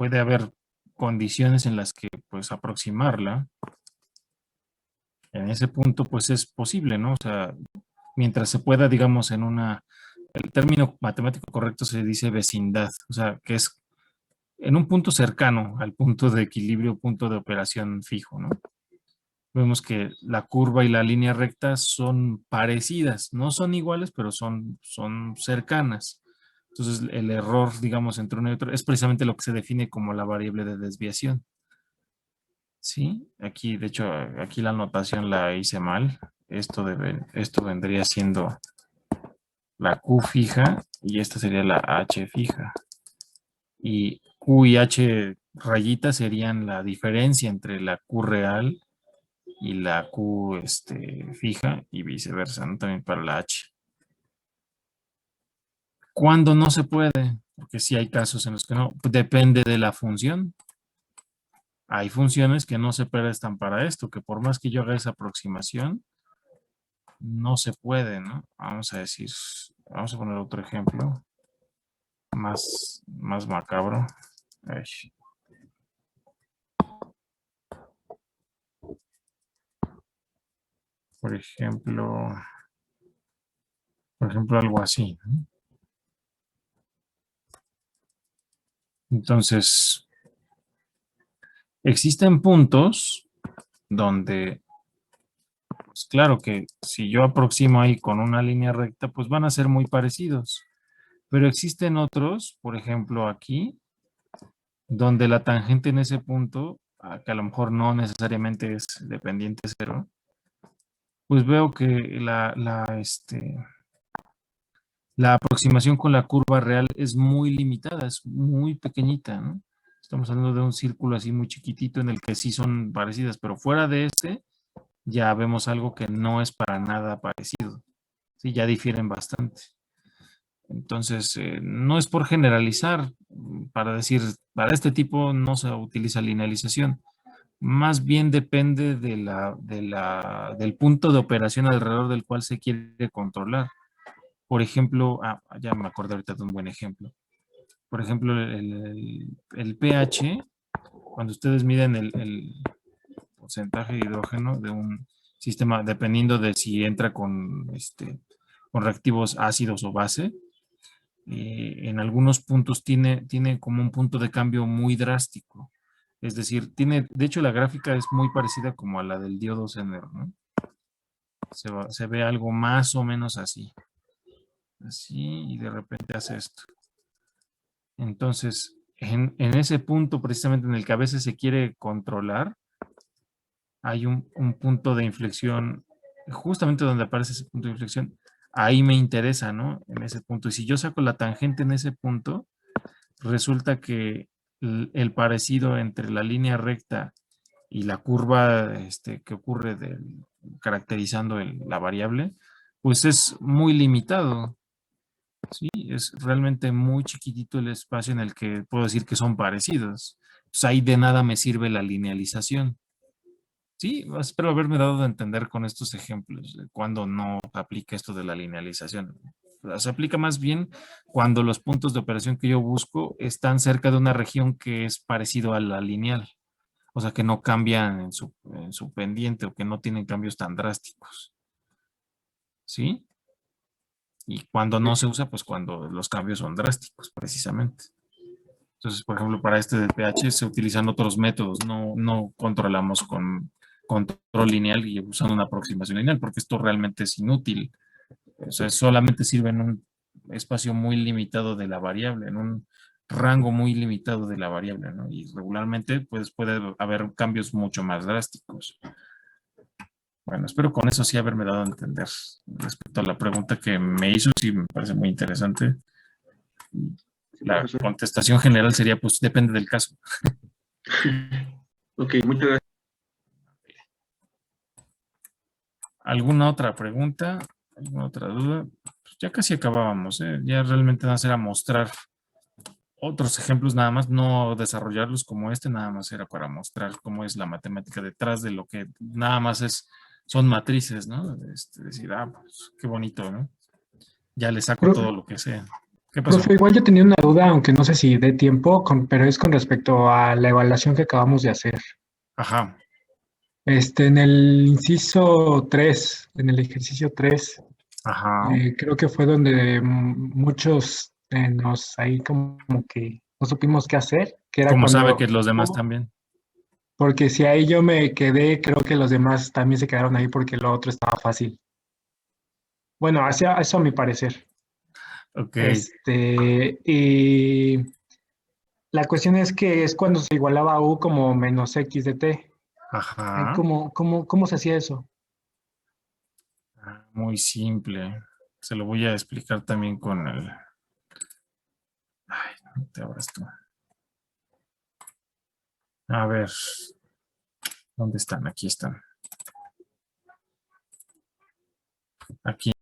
puede haber condiciones en las que pues aproximarla. En ese punto pues es posible, ¿no? O sea, mientras se pueda, digamos, el término matemático correcto se dice vecindad, o sea, que es en un punto cercano al punto de equilibrio, punto de operación fijo, ¿no? Vemos que la curva y la línea recta son parecidas, no son iguales, pero son cercanas. Entonces, el error, digamos, entre uno y otro es precisamente lo que se define como la variable de desviación. ¿Sí? Aquí, de hecho, aquí la anotación la hice mal. Esto vendría siendo la Q fija y esta sería la H fija. Y Q y H rayita serían la diferencia entre la Q real y la Q fija y viceversa, ¿no? También para la H. ¿Cuándo no se puede? Porque sí hay casos en los que no. Pues depende de la función. Hay funciones que no se prestan para esto, que por más que yo haga esa aproximación, no se puede, ¿no? Vamos a decir, vamos a poner otro ejemplo más macabro. Ay. Por ejemplo, algo así, ¿no? Entonces, existen puntos donde, pues claro que si yo aproximo ahí con una línea recta, pues van a ser muy parecidos. Pero existen otros, por ejemplo aquí, donde la tangente en ese punto, que a lo mejor no necesariamente es dependiente cero, pues veo que la aproximación con la curva real es muy limitada, es muy pequeñita, ¿no? Estamos hablando de un círculo así muy chiquitito en el que sí son parecidas, pero fuera de ya vemos algo que no es para nada parecido. Sí, ya difieren bastante. Entonces, no es por generalizar, para decir, para este tipo no se utiliza linealización. Más bien depende del punto de operación alrededor del cual se quiere controlar. Por ejemplo, ya me acordé ahorita de un buen ejemplo. Por ejemplo, el pH, cuando ustedes miden el porcentaje de hidrógeno de un sistema, dependiendo de si entra con reactivos ácidos o base, en algunos puntos tiene como un punto de cambio muy drástico. Es decir, de hecho la gráfica es muy parecida como a la del diodo Zener, ¿no? Se ve algo más o menos así. Así, y de repente hace esto. Entonces, en ese punto precisamente en el que a veces se quiere controlar, hay un punto de inflexión, justamente donde aparece ese punto de inflexión, ahí me interesa, ¿no? En ese punto. Y si yo saco la tangente en ese punto, resulta que el parecido entre la línea recta y la curva que ocurre caracterizando la variable, pues es muy limitado. Sí, es realmente muy chiquitito el espacio en el que puedo decir que son parecidos. Pues ahí de nada me sirve la linealización. Sí, espero haberme dado a entender con estos ejemplos de cuando no aplica esto de la linealización. Se aplica más bien cuando los puntos de operación que yo busco están cerca de una región que es parecido a la lineal. O sea, que no cambian en su pendiente o que no tienen cambios tan drásticos. ¿Sí? Y cuando no se usa, pues cuando los cambios son drásticos, precisamente. Entonces, por ejemplo, para este del pH se utilizan otros métodos, no controlamos con control lineal y usando una aproximación lineal, porque esto realmente es inútil. O sea, solamente sirve en un espacio muy limitado de la variable, en un rango muy limitado de la variable, ¿no? Y regularmente, pues puede haber cambios mucho más drásticos. Bueno, espero con eso sí haberme dado a entender respecto a la pregunta que me hizo, sí me parece muy interesante. Sí, La profesor. contestación general sería, pues depende del caso. Ok, muchas gracias. ¿Alguna otra pregunta? ¿Alguna otra duda? Pues ya casi acabábamos, ¿eh? Ya realmente nada más era mostrar otros ejemplos nada más, no desarrollarlos como este, nada más era para mostrar cómo es la matemática detrás de lo que nada más son matrices, ¿no? Decir, pues qué bonito, ¿no? Ya le saco todo lo que sea. ¿Qué pasó? Profe, igual yo tenía una duda, aunque no sé si dé tiempo, pero es con respecto a la evaluación que acabamos de hacer. Ajá. En el inciso 3, en el ejercicio 3, Ajá. creo que fue donde muchos nos ahí como que no supimos qué hacer, que era Como sabe que cuando, los demás también. porque si ahí yo me quedé, creo que los demás también se quedaron ahí porque lo otro estaba fácil. Bueno, hacia eso a mi parecer. Ok. Y la cuestión es que es cuando se igualaba a U como menos X de T. Ajá. ¿Cómo se hacía eso? Muy simple. Se lo voy a explicar también con el... Ay, no te abras tú. A ver, ¿dónde están? Aquí están. Aquí.